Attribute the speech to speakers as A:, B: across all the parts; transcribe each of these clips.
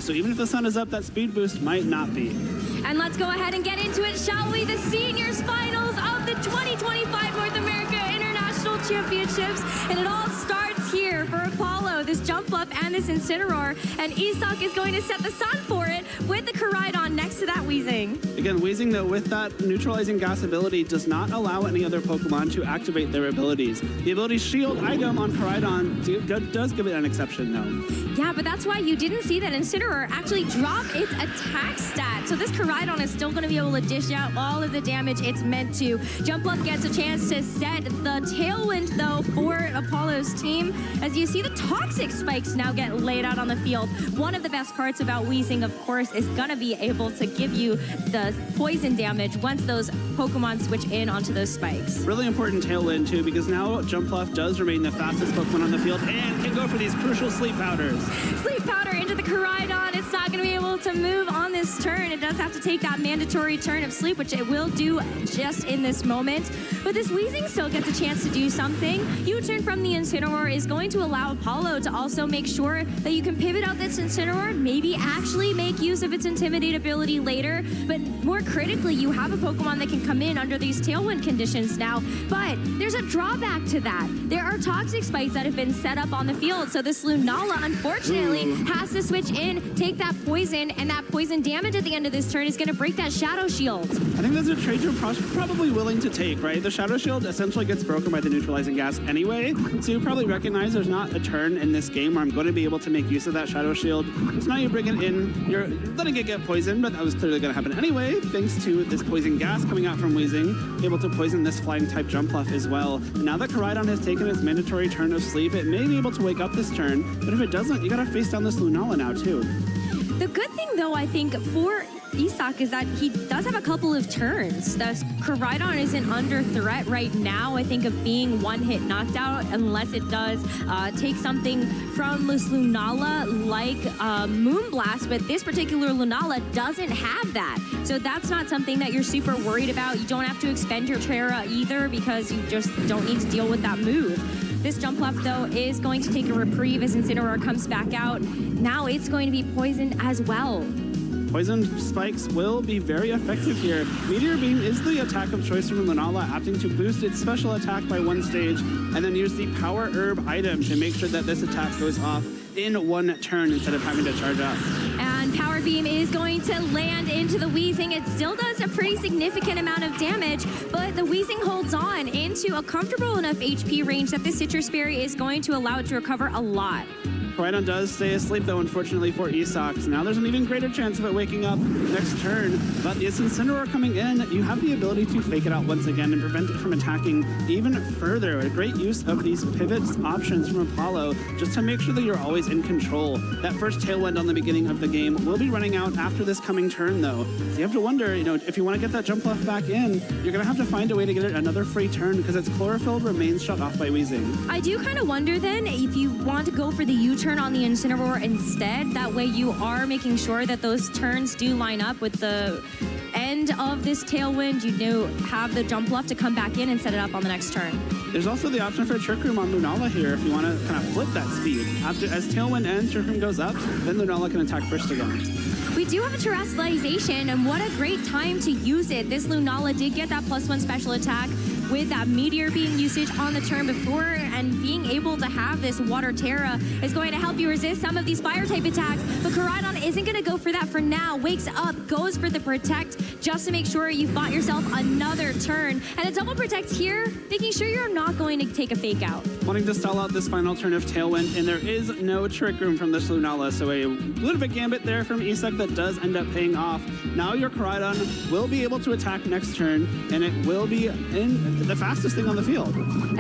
A: So even if the sun is up, that speed boost might not be.
B: And let's go ahead and get into it, shall we? The seniors finals of the 2025 North America International Championships. And it all starts here for Apollo, this jump up and this Incineroar. And Isak is going to set the sun for it with the Koraidon next to that Weezing.
A: Again, Weezing, though, with that neutralizing gas ability, does not allow any other Pokemon to activate their abilities. The ability Shield item on Koraidon does give it an exception, though.
B: Yeah, but that's why you didn't see that Incineroar actually drop its attack stat. So this Koraidon is still going to be able to dish out all of the damage it's meant to. Jumpluff gets a chance to set the Tailwind, though, for Apollo's team. As you see, the Toxic Spikes now get laid out on the field. One of the best parts about Weezing, of course, is going to be able to give you the poison damage once those Pokemon switch in onto those spikes.
A: Really important Tailwind, too, because now Jumpluff does remain the fastest Pokemon on the field and can go for these crucial Sleep Powders.
B: Sleep Powder into the Koraidon. It's not going to be able to move on this turn. It does have to take that mandatory turn of sleep, which it will do just in this moment. But this Weezing still gets a chance to do something. U-turn from the Incineroar is going to allow Apollo to also make sure that you can pivot out this Incineroar, maybe actually make use of its Intimidate ability later. But more critically, you have a Pokemon that can come in under these Tailwind conditions now. But there's a drawback to that. There are Toxic Spikes that have been set up on the field, so this Lunala, unfortunately, has to switch in, take that poison, and that poison damage at the end of this turn is going to break that Shadow Shield.
A: I think that's a trade you're probably willing to take, right? The Shadow Shield essentially gets broken by the neutralizing gas anyway, so you probably recognize there's not a turn in this game where I'm going to be able to make use of that Shadow Shield. So now you bring it in, you're letting it get poisoned, but that was clearly going to happen anyway, thanks to this poison gas coming out from Weezing, able to poison this flying type Jumpluff as well. And now that Koraidon has taken its mandatory turn of sleep, it may be able to wake up this turn, but if it doesn't, you gotta face down this Lunala now too.
B: The good thing, though, I think, for Isak is that he does have a couple of turns. The Koraidon isn't under threat right now, I think, of being one-hit knocked out, unless it does take something from this Lunala like Moonblast, but this particular Lunala doesn't have that. So that's not something that you're super worried about. You don't have to expend your Terra either because you just don't need to deal with that move. This Jumpluff, though, is going to take a reprieve as Incineroar comes back out. Now it's going to be poisoned as well.
A: Poison spikes will be very effective here. Meteor Beam is the attack of choice from Lunala, opting to boost its special attack by one stage, and then use the Power Herb item to make sure that this attack goes off in one turn instead of having to charge up.
B: And Power Beam is going to land into the Weezing. It still does a pretty significant amount of damage, but the Weezing holds on into a comfortable enough HP range that this Citrus Berry is going to allow it to recover a lot.
A: Koraidon does stay asleep, though, unfortunately for Isak. So now there's an even greater chance of it waking up next turn. But this Incineroar coming in, you have the ability to fake it out once again and prevent it from attacking even further. A great use of these pivot options from Apollo just to make sure that you're always in control. That first Tailwind on the beginning of the game will be running out after this coming turn, though. So you have to wonder, if you want to get that Jumpluff back in, you're going to have to find a way to get it another free turn because its Chlorophyll remains shut off by Weezing.
B: I do kind of wonder, then, if you want to go for the U-turn on the Incineroar instead. That way you are making sure that those turns do line up with the end of this Tailwind. You have the Jumpluff to come back in and set it up on the next turn.
A: There's also the option for a Trick Room on Lunala here if you want to kind of flip that speed. As Tailwind ends, Trick Room goes up, then Lunala can attack first again.
B: We do have a Terrestrialization, and what a great time to use it. This Lunala did get that +1 special attack with that Meteor Beam usage on the turn before, and being able to have this Water Terra is going to help you resist some of these Fire-type attacks, but Koraidon isn't going to go for that for now. Wakes up, goes for the Protect, just to make sure you've bought yourself another turn. And a double Protect here, making sure you're not going to take a Fake Out.
A: Wanting to stall out this final turn of Tailwind, and there is no Trick Room from this Lunala, so a little bit gambit there from Isak that does end up paying off. Now your Koraidon will be able to attack next turn, and it will be in the fastest thing on the field.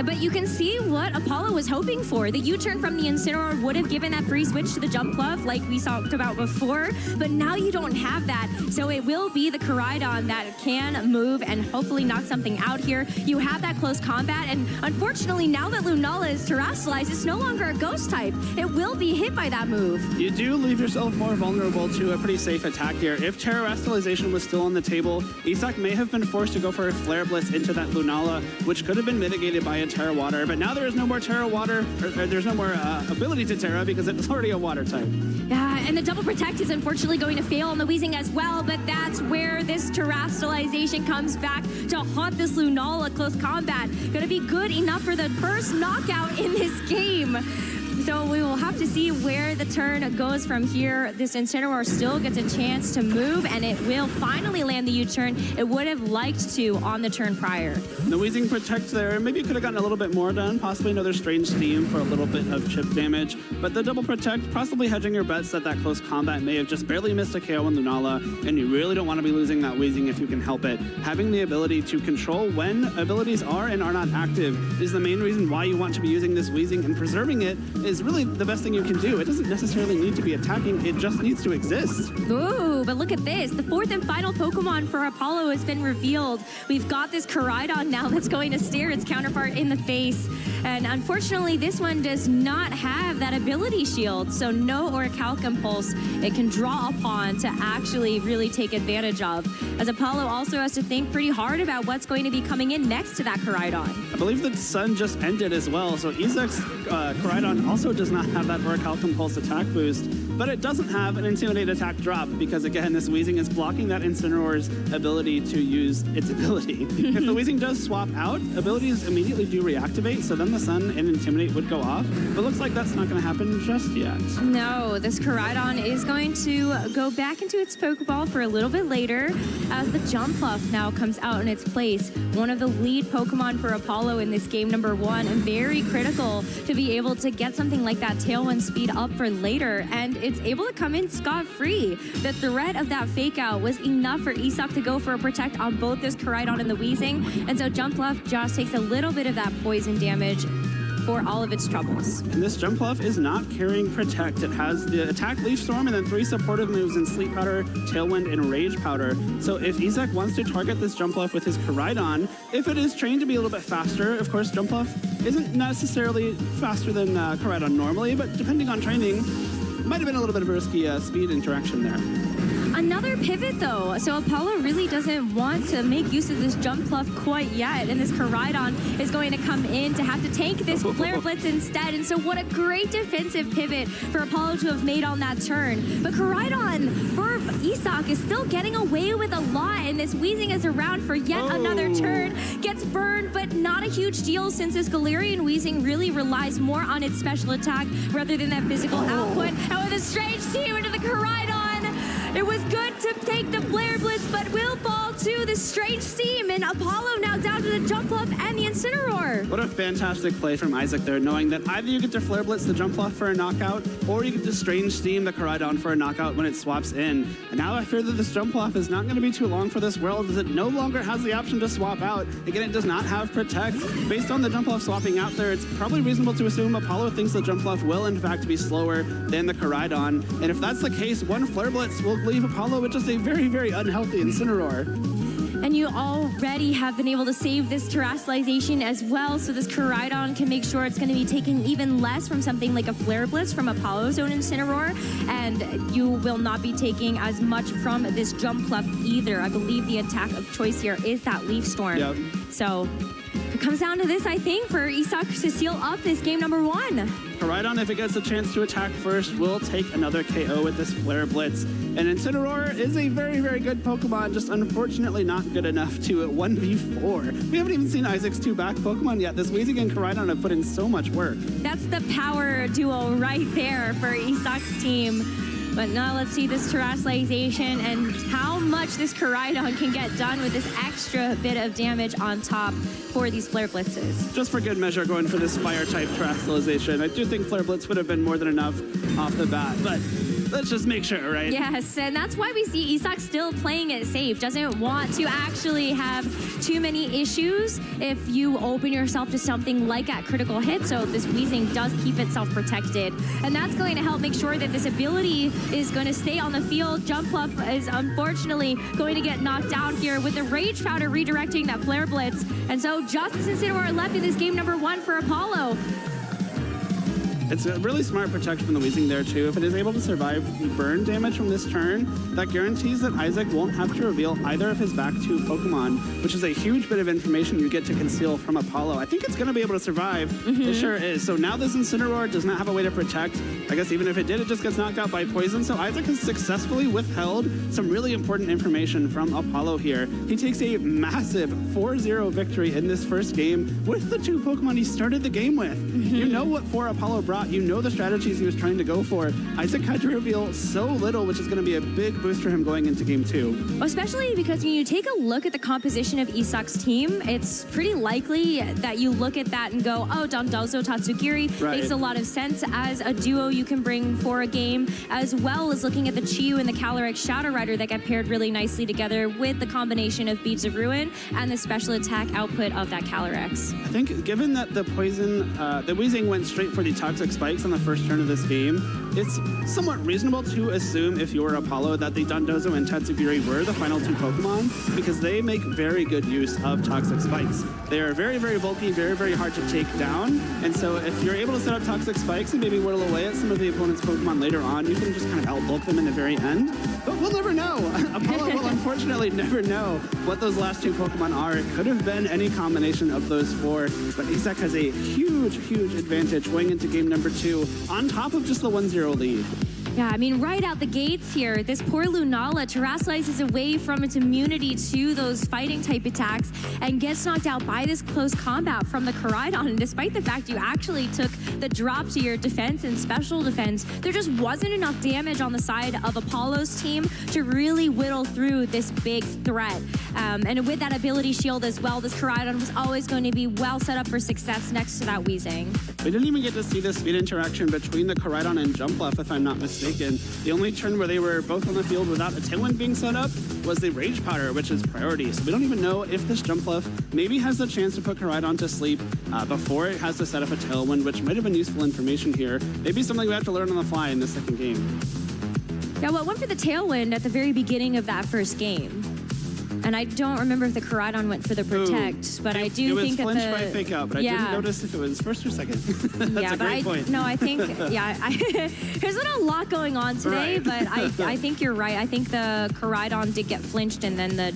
B: But you can see what Apollo was hoping for. The U-turn from the Incineroar would have given that free switch to the Jumpluff like we talked about before, but now you don't have that. So it will be the Koraidon that can move and hopefully knock something out here. You have that close combat, and unfortunately now that Lunala is terrestrialized, it's no longer a ghost type. It will be hit by that move.
A: You do leave yourself more vulnerable to a pretty safe attack here. If terrestrialization was still on the table, Isak may have been forced to go for a Flare Blitz into that Lunala, which could have been mitigated by a Terra Water, but now there is no more Terra Water, or there's no more ability to Terra because it's already a Water type.
B: Yeah, and the double protect is unfortunately going to fail on the Weezing as well, but that's where this terrestrialization comes back to haunt this Lunala close combat. Gonna be good enough for the first knockout in this game. So we will have to see where the turn goes from here. This Incineroar still gets a chance to move, and it will finally land the U-turn it would have liked to on the turn prior.
A: The Weezing Protect there, maybe it could have gotten a little bit more done, possibly another Strange Steam for a little bit of chip damage, but the double Protect, possibly hedging your bets that close combat may have just barely missed a KO on Lunala, and you really don't want to be losing that Weezing if you can help it. Having the ability to control when abilities are and are not active is the main reason why you want to be using this Weezing, and preserving it is really the best thing you can do. It doesn't necessarily need to be attacking, it just needs to exist.
B: Ooh, but look at this. The fourth and final Pokemon for Apollo has been revealed. We've got this Koraidon now that's going to stare its counterpart in the face. And unfortunately, this one does not have that ability shield, so no Orichalcum Pulse it can draw upon to actually really take advantage of. As Apollo also has to think pretty hard about what's going to be coming in next to that Koraidon.
A: I believe the sun just ended as well, so Isaac's Koraidon also does not have that Orichalcum Pulse attack boost, but it doesn't have an Intimidate attack drop because, again, this Weezing is blocking that Incineroar's ability to use its ability. If the Weezing does swap out, abilities immediately do reactivate, so then the Sun and Intimidate would go off, but looks like that's not going to happen just yet.
B: No, this Koraidon is going to go back into its Pokeball for a little bit later as the Jumpluff now comes out in its place. One of the lead Pokemon for Apollo in this game number 1, and very critical to be able to get something like that Tailwind speed up for later, and it's able to come in scot-free. The threat of that fake out was enough for Isak to go for a protect on both this Koraidon and the Weezing, and so Jumpluff just takes a little bit of that poison damage for all of its troubles.
A: And this Jumpluff is not carrying Protect. It has the Attack, Leaf Storm, and then 3 supportive moves in Sleep Powder, Tailwind, and Rage Powder. So if Isak wants to target this Jumpluff with his Koraidon, if it is trained to be a little bit faster, of course Jumpluff isn't necessarily faster than Koraidon normally, but depending on training, might have been a little bit of a risky speed interaction there.
B: Another pivot, though. So Apollo really doesn't want to make use of this Jumpluff quite yet, and this Koraidon is going to come in to have to tank this Flare Blitz instead. And so what a great defensive pivot for Apollo to have made on that turn. But Koraidon for Isak is still getting away with a lot, and this Weezing is around for yet another turn. Gets burned, but not a huge deal since this Galarian Weezing really relies more on its special attack rather than that physical output. And with a Strange Team into the Koraidon, it was good to take the Flare Blitz, but will fall to the Strange Steam, and Apollo now down to the Jumpluff and the Incineroar.
A: What a fantastic play from Isaac there, knowing that either you get to Flare Blitz the Jumpluff for a knockout, or you get to Strange Steam the Koraidon for a knockout when it swaps in. And now I fear that this Jumpluff is not going to be too long for this world, as it no longer has the option to swap out. Again, it does not have Protect. Based on the Jumpluff swapping out there, it's probably reasonable to assume Apollo thinks the Jumpluff will in fact be slower than the Koraidon. And if that's the case, one Flare Blitz will leave Apollo with just a very, very unhealthy Incineroar.
B: And you already have been able to save this terrestrialization as well, so this Koraidon can make sure it's going to be taking even less from something like a Flare Blitz from Apollo's own Incineroar, and you will not be taking as much from this Jumpluff either. I believe the attack of choice here is that Leaf Storm.
A: Yep.
B: So it comes down to this, I think, for Isak to seal up this game number 1.
A: Koraidon, if it gets a chance to attack first, will take another KO with this Flare Blitz. And Incineroar is a very, very good Pokemon, just unfortunately not good enough to 1v4. We haven't even seen Isaac's 2 back Pokemon yet. This Weezing and Koraidon have put in so much work.
B: That's the power duo right there for Isak's team. But now let's see this terrestrialization and how much this Koraidon can get done with this extra bit of damage on top for these Flare Blitzes.
A: Just for good measure, going for this Fire-type terrestrialization. I do think Flare Blitz would have been more than enough off the bat, but let's just make sure, right?
B: Yes, and that's why we see Isak still playing it safe. Doesn't want to actually have too many issues if you open yourself to something like a critical hit, so this Weezing does keep itself protected. And that's going to help make sure that this ability is going to stay on the field. Jumpluff is unfortunately going to get knocked down here with the Rage Powder redirecting that Flare Blitz. And so Justice and Incineroar left in this game number 1 for Apollo.
A: It's a really smart protection from the Weezing there, too. If it is able to survive the burn damage from this turn, that guarantees that Isaac won't have to reveal either of his back two Pokemon, which is a huge bit of information you get to conceal from Apollo. I think it's going to be able to survive. It sure is. So now this Incineroar does not have a way to protect. I guess even if it did, it just gets knocked out by poison. So Isaac has successfully withheld some really important information from Apollo here. He takes a massive 4-0 victory in this first game with the two Pokemon he started the game with. You know what for Apollo brought. You know the strategies he was trying to go for. Isaac had to reveal so little, which is going to be a big boost for him going into game 2.
B: Especially because when you take a look at the composition of Isak's team, it's pretty likely that you look at that and go, oh, Dondozo, Tatsugiri makes a lot of sense as a duo you can bring for a game, as well as looking at the Chiyu and the Calyrex Shadow Rider that get paired really nicely together with the combination of Beads of Ruin and the special attack output of that Calyrex.
A: I think given that the poison, the Weezing went straight for the Toxic Spikes on the first turn of this game, it's somewhat reasonable to assume if you're Apollo that the Dondozo and Tatsugiri were the final two Pokemon, because they make very good use of Toxic Spikes. They are very, very bulky, very, very hard to take down, and so if you're able to set up Toxic Spikes and maybe whittle away at some of the opponent's Pokemon later on, you can just kind of outbulk them in the very end. But we'll never know. Apollo will unfortunately never know what those last two Pokemon are. It could have been any combination of those four, but Isak has a huge, huge advantage going into game number 2 on top of just the 1-0 lead.
B: Yeah, I mean, right out the gates here, this poor Lunala terrestrializes away from its immunity to those fighting type attacks and gets knocked out by this close combat from the Koraidon. And despite the fact you actually took the drop to your defense and special defense, there just wasn't enough damage on the side of Apollo's team to really whittle through this big threat. And with that ability shield as well, this Koraidon was always going to be well set up for success next to that Weezing.
A: We didn't even get to see the speed interaction between the Koraidon and Jumpluff, if I'm not mistaken. The only turn where they were both on the field without a Tailwind being set up was the Rage Powder, which is priority. So we don't even know if this Jumpluff maybe has the chance to put Koraidon to sleep before it has to set up a Tailwind, which might have been useful information here. Maybe something we have to learn on the fly in the second game.
B: Yeah, well, it went for the Tailwind at the very beginning of that first game. And I don't remember if the Koraidon went for the Protect, but I do think that
A: it was flinched by Fake Out, but I didn't notice if it was first or second. That's a great point.
B: No, I think, there's not a lot going on today, but I think you're right. I think the Koraidon did get flinched and then the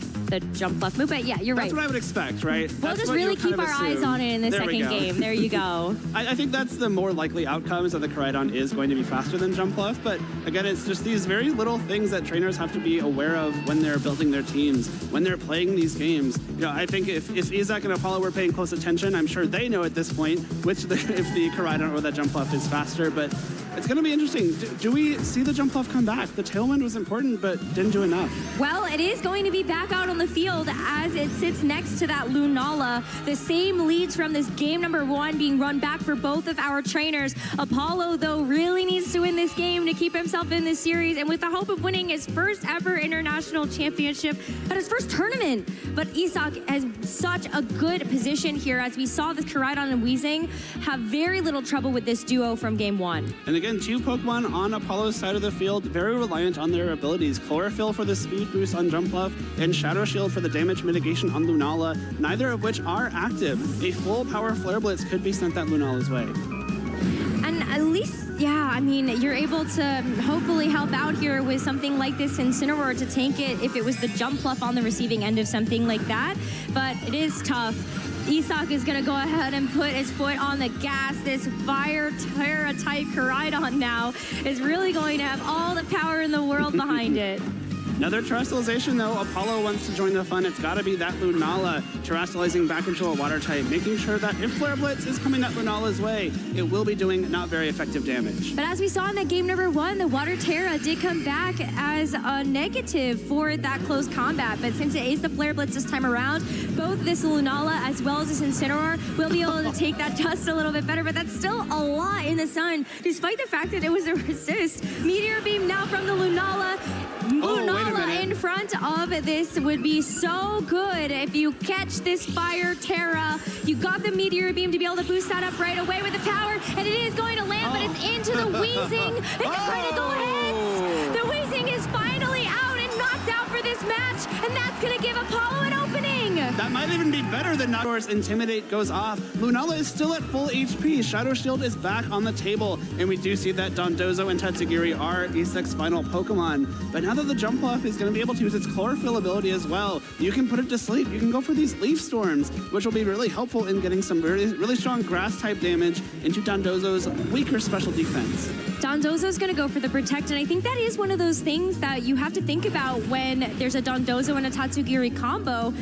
B: Jumpluff move, but yeah, you're right.
A: That's what I would expect, right?
B: We'll just really keep our eyes on it in the second game. There you go.
A: I think that's the more likely outcome, is that the Koraidon is going to be faster than Jumpluff, but again, it's just these very little things that trainers have to be aware of when they're building their teams, when they're playing these games. You know, I think if Isak and Apollo were paying close attention, I'm sure they know at this point if the Koraidon or the Jumpluff is faster, but it's going to be interesting. Do we see the Jumpluff come back? The Tailwind was important, but didn't do enough.
B: Well, it is going to be back out on the field as it sits next to that Lunala. The same leads from this game number 1 being run back for both of our trainers. Apollo, though, really needs to win this game to keep himself in this series, and with the hope of winning his first ever international championship at his first tournament. But Isak has such a good position here, as we saw this Koraidon and Weezing have very little trouble with this duo from game 1.
A: And again, two Pokemon on Apollo's side of the field, very reliant on their abilities. Chlorophyll for the speed boost on Jumpluff, and Shadow Shield for the damage mitigation on Lunala, neither of which are active. A full power Flare Blitz could be sent that Lunala's way.
B: And at least, yeah, I mean, you're able to hopefully help out here with something like this Incineroar to tank it if it was the Jumpluff on the receiving end of something like that. But it is tough. Isak is going to go ahead and put his foot on the gas. This Fire Terra type Koraidon now is really going to have all the power in the world behind it.
A: Another terrestrialization, though. Apollo wants to join the fun. It's got to be that Lunala terrestrializing back into a water type, making sure that if Flare Blitz is coming that Lunala's way, it will be doing not very effective damage.
B: But as we saw in that game number 1, the Water Terra did come back as a negative for that close combat. But since it is the Flare Blitz this time around, both this Lunala as well as this Incineroar will be able to take that dust a little bit better. But that's still a lot in the sun, despite the fact that it was a resist. Meteor Beam now from the Lunala. Lunala in front of this would be so good if you catch this Fire Terra. You got the Meteor Beam to be able to boost that up right away with the power, and it is going to land, but it's into the Weezing. It's a critical hit. The Weezing is finally out and knocked out for this match, and that's going to give Apollo an opening.
A: That might even be better than Noctor's Intimidate goes off. Lunala is still at full HP. Shadow Shield is back on the table, and we do see that Dondozo and Tatsugiri are Isak's final Pokemon. But now that the Jumpluff is going to be able to use its Chlorophyll ability as well, you can put it to sleep. You can go for these Leaf Storms, which will be really helpful in getting some really strong Grass-type damage into Dondozo's weaker special defense.
B: Dondozo's going to go for the Protect, and I think that is one of those things that you have to think about when there's a Dondozo and a Tatsugiri combo.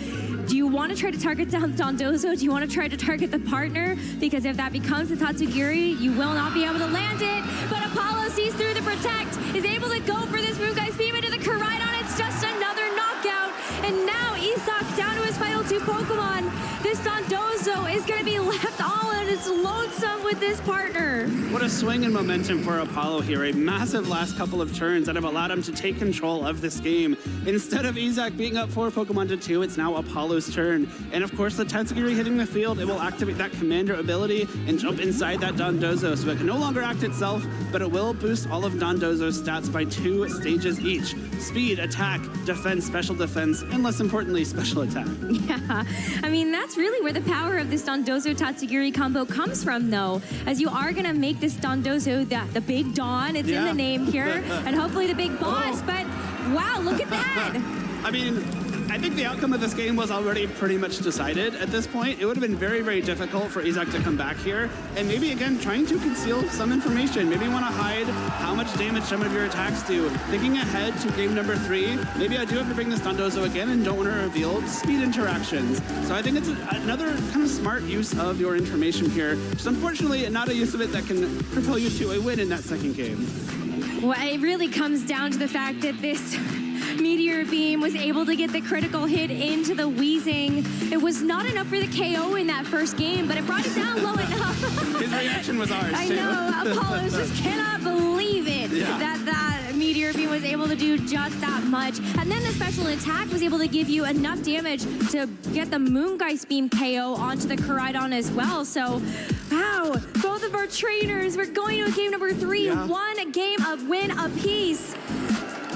B: Do you want to try to target Dondozo? Do you want to try to target the partner? Because if that becomes the Tatsugiri, you will not be able to land it. But Apollo sees through the Protect, is able to go for this Moongeist Beam into the Koraidon. It's just another knockout. And now Isak down to his final 2 Pokemon. This Dondozo is going to be left all on its lonesome with this partner.
A: What a swing in momentum for Apollo here. A massive last couple of turns that have allowed him to take control of this game. Instead of Isak being up 4 Pokemon to 2, it's now Apollo's turn. And of course, the Tatsugiri hitting the field, it will activate that Commander ability and jump inside that Dondozo. So it can no longer act itself, but it will boost all of Dondozo's stats by 2 stages each. Speed, attack, defense, special defense, and less importantly, special attack.
B: Yeah, I mean, that's really where the power of this Dondozo-Tatsugiri combo comes from, though, as you are going to make this Dondozo the Big Don. It's in the name here, and hopefully the Big Boss, but wow, look at that.
A: I mean, I think the outcome of this game was already pretty much decided at this point. It would have been very, very difficult for Isak to come back here, and maybe, again, trying to conceal some information. Maybe you want to hide how much damage some of your attacks do. Thinking ahead to game number 3, maybe I do have to bring this Dondozo again and don't want to reveal speed interactions. So I think it's another kind of smart use of your information here. Just unfortunately, not a use of it that can propel you to a win in that second game.
B: Well, it really comes down to the fact that this Meteor Beam was able to get the critical hit into the Weezing. It was not enough for the KO in that first game, but it brought it down low enough.
A: His reaction was ours,
B: I
A: too.
B: know, Apollo just cannot believe it that Meteor Beam was able to do just that much. And then the special attack was able to give you enough damage to get the Moongeist Beam KO onto the Koraidon as well. So, wow, both of our trainers, we're going to game number 3, one game of win apiece.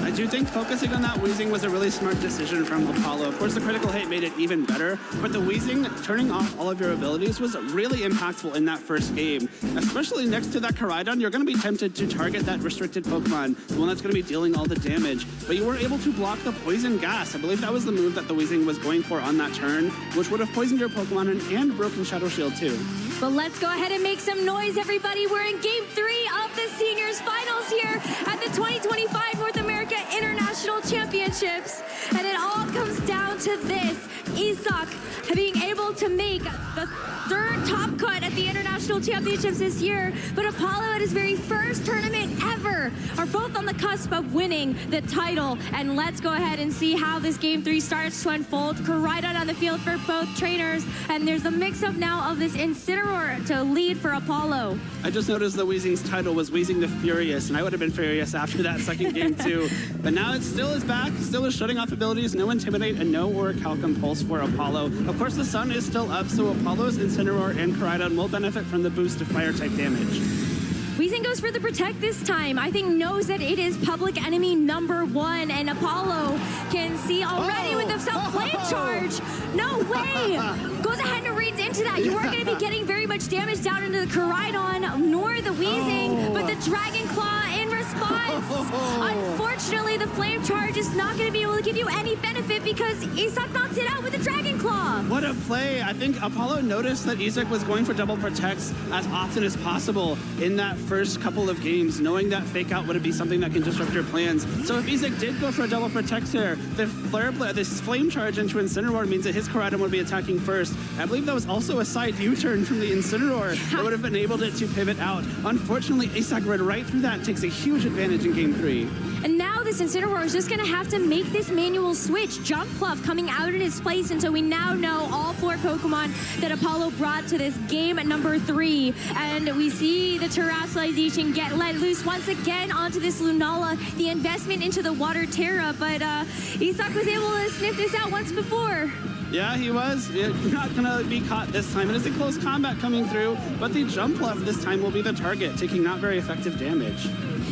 A: I do think focusing on that Weezing was a really smart decision from Apollo. Of course, the critical hit made it even better, but the Weezing turning off all of your abilities was really impactful in that first game. Especially next to that Koraidon, you're going to be tempted to target that restricted Pokemon, the one that's going to be dealing all the damage. But you were able to block the Poison Gas. I believe that was the move that the Weezing was going for on that turn, which would have poisoned your Pokemon and broken Shadow Shield too.
B: But let's go ahead and make some noise, everybody. We're in Game 3 of the Seniors Finals here at the 2025 North America International Championships. And it all comes down to this. Isak being able to make the 3rd top cut at the International Championships this year. But Apollo at his very first tournament ever are both on the cusp of winning the title. And let's go ahead and see how this Game 3 starts to unfold. Koraidon on the field for both trainers. And there's a mix-up now of this Incineroar to lead for Apollo.
A: I just noticed the Weezing's title was Weezing the Furious, and I would have been furious after that second game too. But now it still is back, still is shutting off abilities, no Intimidate and no Orichalcum Pulse for Apollo. Of course, the sun is still up, so Apollo's Incineroar and Koraidon will benefit from the boost of Fire-type damage.
B: Weezing goes for the Protect this time. I think knows that it is public enemy number 1, and Apollo can see already with the self-flame charge. No way! Goes ahead and reads into that. You aren't going to be getting very much damage down into the Koraidon, nor the Weezing, but the Dragon Claw in response. Unfortunately, the Flame Charge is not going to be able to give you any benefit because Isak knocks it out with the Dragon Claw.
A: What a play. I think Apollo noticed that Isak was going for double protects as often as possible in that first couple of games, knowing that fake out would be something that can disrupt your plans. So if Isak did go for a double protect there, this flame charge into Incineroar means that his Koraidon would be attacking first. I believe that was also a side U-turn from the Incineroar that would have enabled it to pivot out. Unfortunately, Isak read right through that and takes a huge advantage in game 3.
B: And now this Incineroar is just going to have to make this manual switch. Jumpluff coming out in its place, and so we now know all 4 Pokemon that Apollo brought to this game at number 3. And we see the Terastallization get let loose once again onto this Lunala, the investment into the Water Terra, but Isak was able to sniff this out once before.
A: Yeah, he was. Not going to be caught this time. It is a close combat coming through, but the Jumpluff this time will be the target, taking not very effective damage.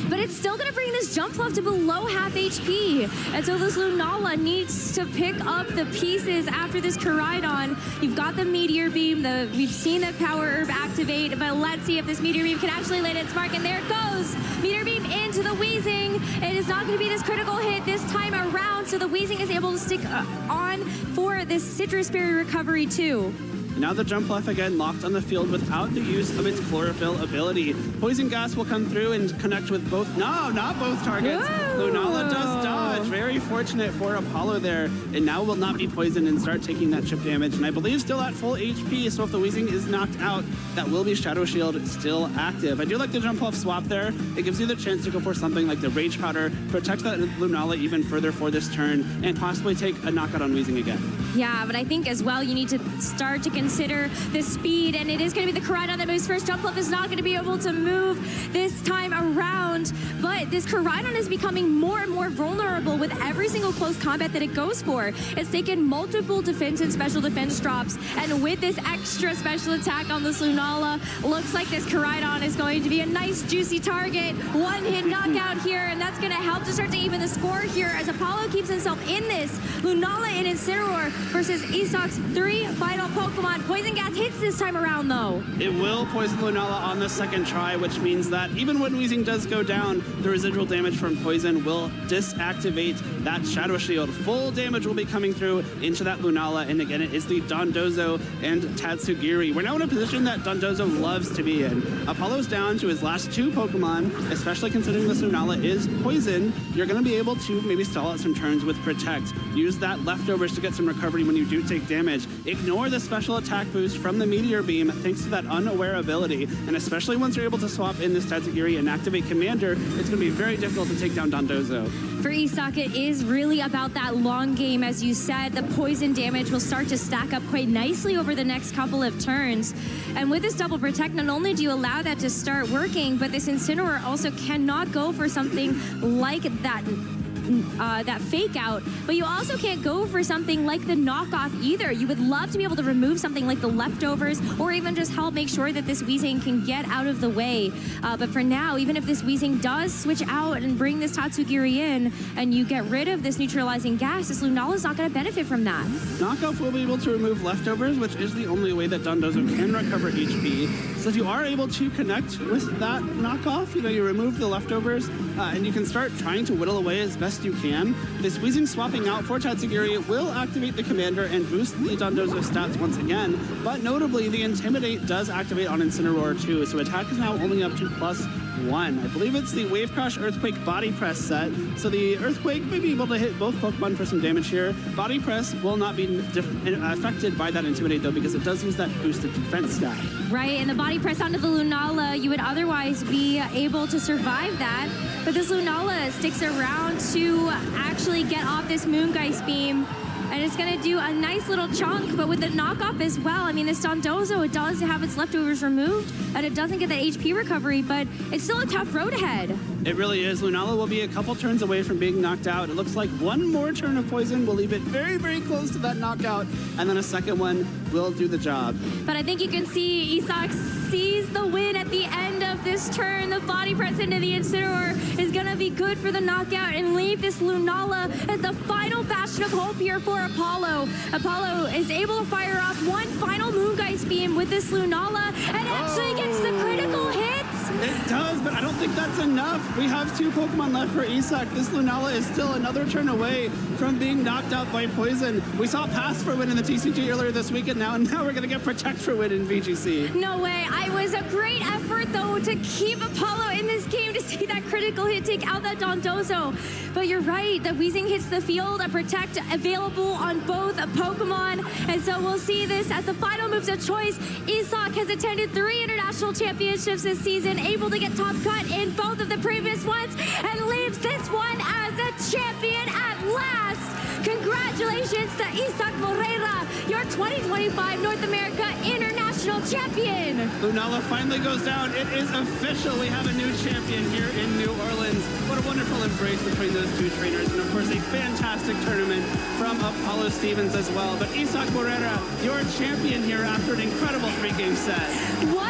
B: but it's still going to bring this jump fluff to below half HP. And so this Lunala needs to pick up the pieces after this Koraidon. You've got the Meteor Beam, we've seen the Power Herb activate, but let's see if this Meteor Beam can actually land its mark, and there it goes. Meteor Beam into the Weezing. It is not going to be this critical hit this time around, so the Weezing is able to stick on for this Citrus Berry recovery too.
A: Now the jump left again locked on the field without the use of its chlorophyll ability. Poison gas will come through and connect with both, no, not both targets.
B: Whoa.
A: Lunala does dodge. Very fortunate for Apollo there. And now will not be poisoned and start taking that chip damage. And I believe still at full HP, so if the Weezing is knocked out, that will be Shadow Shield still active. I do like the jump off swap there. It gives you the chance to go for something like the Rage Powder, protect that Lunala even further for this turn, and possibly take a knockout on Weezing again.
B: Yeah, but I think as well you need to start to consider the speed, and it is going to be the Koraidon that moves first. Jump Fluff is not going to be able to move this time around, but this Koraidon is becoming more and more vulnerable with every single close combat that it goes for. It's taken multiple defense and special defense drops, and with this extra special attack on this Lunala, looks like this Koraidon is going to be a nice juicy target. One-hit knockout here, and that's going to help to start to even the score here as Apollo keeps himself in this. Lunala and Incineroar versus Isok's 3 final Pokemon. Poison Gas hits this time around, though.
A: It will poison Lunala on the second try, which means that even when Weezing does go down, the residual damage from poison will disactivate that Shadow Shield. Full damage will be coming through into that Lunala, and again, it is the Dondozo and Tatsugiri. We're now in a position that Dondozo loves to be in. Apollo's down to his last 2 Pokemon, especially considering this Lunala is poison. You're going to be able to maybe stall out some turns with Protect. Use that leftovers to get some recovery when you do take damage. Ignore the special attack boost from the Meteor Beam thanks to that unaware ability, and especially once you're able to swap in this Tatsugiri and activate Commander, it's going to be very difficult to take down Dondozo.
B: For Isak, it is really about that long game. As you said, the poison damage will start to stack up quite nicely over the next couple of turns. And with this double protect, not only do you allow that to start working, but this Incineroar also cannot go for something like that fake out, but you also can't go for something like the knockoff either. You would love to be able to remove something like the leftovers, or even just help make sure that this Weezing can get out of the way. But for now, even if this Weezing does switch out and bring this Tatsugiri in, and you get rid of this neutralizing gas, this Lunala is not going to benefit from that.
A: Knockoff will be able to remove leftovers, which is the only way that Dondozo can recover HP. So if you are able to connect with that knockoff, you remove the leftovers, and you can start trying to whittle away as best you can. This Weezing swapping out for Tatsugiri will activate the Commander and boost the Dondozo stats once again, but notably the Intimidate does activate on Incineroar too, so attack is now only up to +1. I believe it's the Wave Crash Earthquake Body Press set, so the Earthquake may be able to hit both Pokemon for some damage here. Body Press will not be affected by that Intimidate though, because it does use that boosted defense stat.
B: Right, and the Body Press onto the Lunala, you would otherwise be able to survive that, but this Lunala sticks around to actually get off this Moongeist Beam, and it's going to do a nice little chunk, but with the knockoff as well. I mean, this Dondozo, it does have its leftovers removed, and it doesn't get that HP recovery, but it's still a tough road ahead.
A: It really is. Lunala will be a couple turns away from being knocked out. It looks like one more turn of poison will leave it very, very close to that knockout, and then a second one will do the job.
B: But I think you can see Isak sees the win at the end of this turn. The Body Press into the Incineroar is going to be good for the knockout and leave this Lunala as the final bastion of hope here for Apollo. Apollo is able to fire off one final Moongeist Beam with this Lunala and actually gets the critical hits.
A: It does, but I don't think that's enough. We have 2 Pokemon left for Isak. This Lunala is still another turn away from being knocked out by poison. We saw Pass for win in the TCG earlier this week, and now we're going to get Protect for win in VGC.
B: No way. It was a great effort, though, to keep Apollo in this game, to see that critical hit take out that Dondozo. But you're right, the Weezing hits the field, a Protect available on both Pokemon, and so we'll see this as the final moves of choice. Isak has attended 3 international championships this season, able to get top cut in both of the previous ones, and leaves this one as a champion at last. Congratulations to Isak Moreira, your 2025 North America International Champion.
A: Lunala finally goes down. It is official. We have a new champion here in New Orleans. What a wonderful embrace between those 2 trainers, and of course a fantastic tournament from Apollo Stevens as well. But Isak Moreira, your champion here after an incredible 3-game set.
B: What